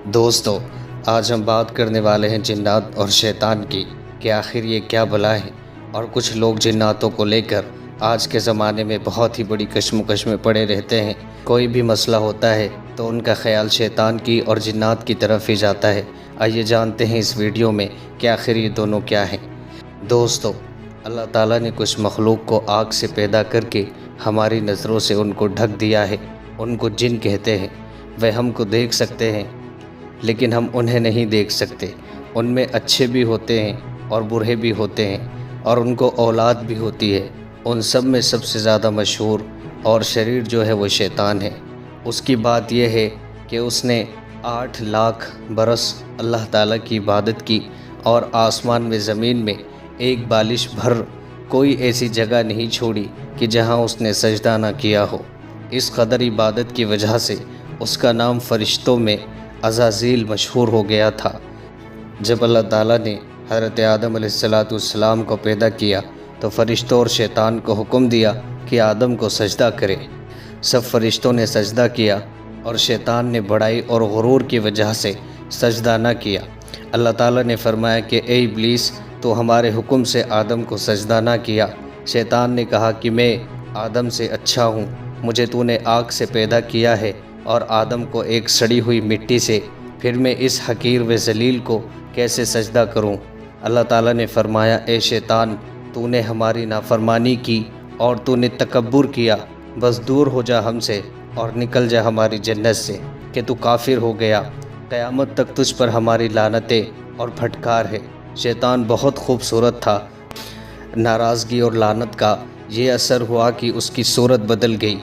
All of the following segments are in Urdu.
دوستو، آج ہم بات کرنے والے ہیں جنات اور شیطان کی کہ آخر یہ کیا بلا ہے۔ اور کچھ لوگ جناتوں کو لے کر آج کے زمانے میں بہت ہی بڑی کشمکش میں پڑے رہتے ہیں۔ کوئی بھی مسئلہ ہوتا ہے تو ان کا خیال شیطان کی اور جنات کی طرف ہی جاتا ہے۔ آئیے جانتے ہیں اس ویڈیو میں کہ آخر یہ دونوں کیا ہیں۔ دوستو، اللہ تعالیٰ نے کچھ مخلوق کو آگ سے پیدا کر کے ہماری نظروں سے ان کو ڈھک دیا ہے۔ ان کو جن کہتے ہیں۔ وہ ہم کو دیکھ سکتے ہیں لیکن ہم انہیں نہیں دیکھ سکتے۔ ان میں اچھے بھی ہوتے ہیں اور برے بھی ہوتے ہیں، اور ان کو اولاد بھی ہوتی ہے۔ ان سب میں سب سے زیادہ مشہور اور شریر جو ہے وہ شیطان ہے۔ اس کی بات یہ ہے کہ اس نے 8 لاکھ برس اللہ تعالیٰ کی عبادت کی، اور آسمان میں زمین میں ایک بالش بھر کوئی ایسی جگہ نہیں چھوڑی کہ جہاں اس نے سجدہ نہ کیا ہو۔ اس قدر عبادت کی وجہ سے اس کا نام فرشتوں میں عزازیل مشہور ہو گیا تھا۔ جب اللہ تعالیٰ نے حضرت آدم علیہ السلام کو پیدا کیا تو فرشتوں اور شیطان کو حکم دیا کہ آدم کو سجدہ کرے۔ سب فرشتوں نے سجدہ کیا اور شیطان نے بڑائی اور غرور کی وجہ سے سجدہ نہ کیا۔ اللہ تعالیٰ نے فرمایا کہ اے ابلیس، تو ہمارے حکم سے آدم کو سجدہ نہ کیا۔ شیطان نے کہا کہ میں آدم سے اچھا ہوں، مجھے تو نے آگ سے پیدا کیا ہے اور آدم کو ایک سڑی ہوئی مٹی سے، پھر میں اس حقیر و ذلیل کو کیسے سجدہ کروں؟ اللہ تعالیٰ نے فرمایا اے شیطان، تو نے ہماری نافرمانی کی اور تو نے تکبر کیا، بس دور ہو جا ہم سے اور نکل جا ہماری جنت سے کہ تو کافر ہو گیا۔ قیامت تک تجھ پر ہماری لعنتیں اور پھٹکار ہے۔ شیطان بہت خوبصورت تھا۔ ناراضگی اور لعنت کا یہ اثر ہوا کہ اس کی صورت بدل گئی،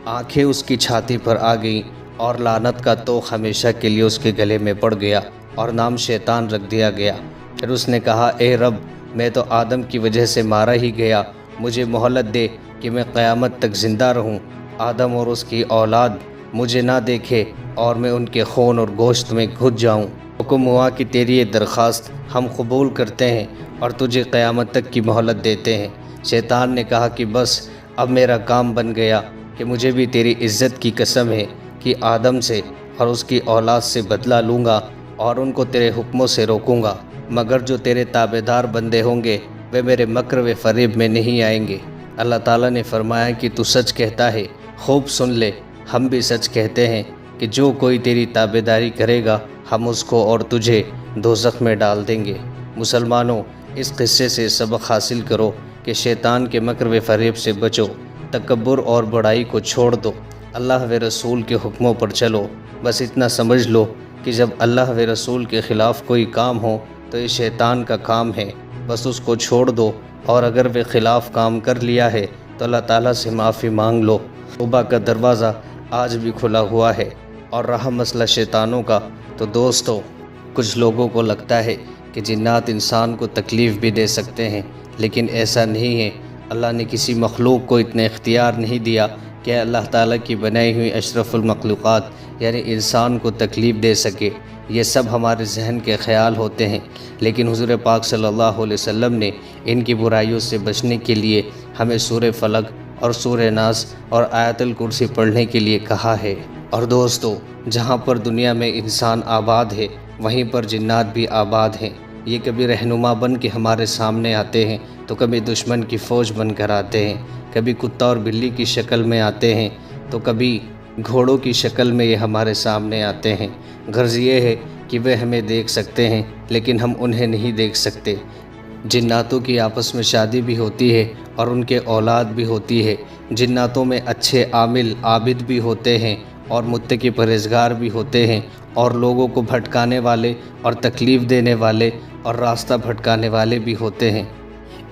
آنکھیں اس کی چھاتی پر آ گئیں، اور لعنت کا توق ہمیشہ کے لیے اس کے گلے میں پڑ گیا اور نام شیطان رکھ دیا گیا۔ پھر اس نے کہا اے رب، میں تو آدم کی وجہ سے مارا ہی گیا، مجھے مہلت دے کہ میں قیامت تک زندہ رہوں، آدم اور اس کی اولاد مجھے نہ دیکھے اور میں ان کے خون اور گوشت میں گھٹ جاؤں۔ حکم ہوا کہ تیری یہ درخواست ہم قبول کرتے ہیں اور تجھے قیامت تک کی مہلت دیتے ہیں۔ شیطان نے کہا کہ بس اب میرا کام بن گیا کہ مجھے بھی تیری عزت کی قسم ہے کہ آدم سے اور اس کی اولاد سے بدلہ لوں گا اور ان کو تیرے حکموں سے روکوں گا، مگر جو تیرے تابعدار بندے ہوں گے وہ میرے مکر و فریب میں نہیں آئیں گے۔ اللہ تعالیٰ نے فرمایا کہ تو سچ کہتا ہے، خوب سن لے، ہم بھی سچ کہتے ہیں کہ جو کوئی تیری تابعداری کرے گا ہم اس کو اور تجھے دوزخ میں ڈال دیں گے۔ مسلمانوں، اس قصے سے سبق حاصل کرو کہ شیطان کے مکر و فریب سے بچو، تکبر اور بڑائی کو چھوڑ دو، اللہ و رسول کے حکموں پر چلو۔ بس اتنا سمجھ لو کہ جب اللہ و رسول کے خلاف کوئی کام ہو تو یہ شیطان کا کام ہے، بس اس کو چھوڑ دو، اور اگر وہ خلاف کام کر لیا ہے تو اللہ تعالیٰ سے معافی مانگ لو۔ توبہ کا دروازہ آج بھی کھلا ہوا ہے۔ اور رہا مسئلہ شیطانوں کا، تو دوستو، کچھ لوگوں کو لگتا ہے کہ جنات انسان کو تکلیف بھی دے سکتے ہیں، لیکن ایسا نہیں ہے۔ اللہ نے کسی مخلوق کو اتنے اختیار نہیں دیا کہ اللہ تعالیٰ کی بنائی ہوئی اشرف المخلوقات یعنی انسان کو تکلیف دے سکے۔ یہ سب ہمارے ذہن کے خیال ہوتے ہیں، لیکن حضور پاک صلی اللہ علیہ وسلم نے ان کی برائیوں سے بچنے کے لیے ہمیں سورہ فلق اور سورہ ناس اور آیت الکرسی پڑھنے کے لیے کہا ہے۔ اور دوستو، جہاں پر دنیا میں انسان آباد ہے وہیں پر جنات بھی آباد ہیں۔ یہ کبھی رہنما بن کے ہمارے سامنے آتے ہیں تو کبھی دشمن کی فوج بن کر آتے ہیں، کبھی کتا اور بلی کی شکل میں آتے ہیں تو کبھی گھوڑوں کی شکل میں یہ ہمارے سامنے آتے ہیں۔ غرض یہ ہے کہ وہ ہمیں دیکھ سکتے ہیں لیکن ہم انہیں نہیں دیکھ سکتے۔ جناتوں کی آپس میں شادی بھی ہوتی ہے اور ان کے اولاد بھی ہوتی ہے۔ جناتوں میں اچھے عامل عابد بھی ہوتے ہیں اور متقی پرہیزگار بھی ہوتے ہیں، اور لوگوں کو بھٹکانے والے اور تکلیف دینے والے اور راستہ بھٹکانے والے بھی ہوتے ہیں۔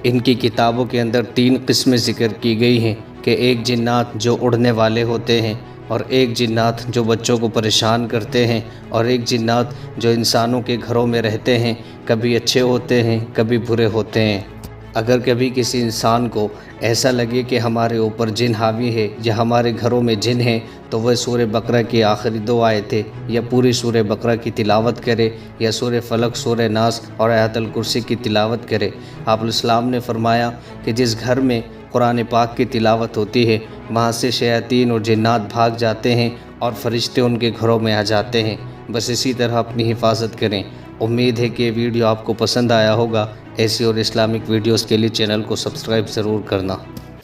ان کی کتابوں کے اندر 3 قسمیں ذکر کی گئی ہیں کہ ایک جنات جو اڑنے والے ہوتے ہیں، اور ایک جنات جو بچوں کو پریشان کرتے ہیں، اور ایک جنات جو انسانوں کے گھروں میں رہتے ہیں، کبھی اچھے ہوتے ہیں کبھی برے ہوتے ہیں۔ اگر کبھی کسی انسان کو ایسا لگے کہ ہمارے اوپر جن حاوی ہے یا ہمارے گھروں میں جن ہیں، تو وہ سورہ بقرہ کی آخری 2 آیتیں یا پوری سورہ بقرہ کی تلاوت کرے، یا سورہ فلق، سورہ ناس اور آیت الکرسی کی تلاوت کرے۔ آپ الاسلام نے فرمایا کہ جس گھر میں قرآن پاک کی تلاوت ہوتی ہے وہاں سے شیاطین اور جنات بھاگ جاتے ہیں اور فرشتے ان کے گھروں میں آ جاتے ہیں۔ بس اسی طرح اپنی حفاظت کریں۔ امید ہے کہ یہ ویڈیو آپ کو پسند آیا ہوگا۔ ایسی اور اسلامک ویڈیوز کے لیے چینل کو سبسکرائب ضرور کرنا۔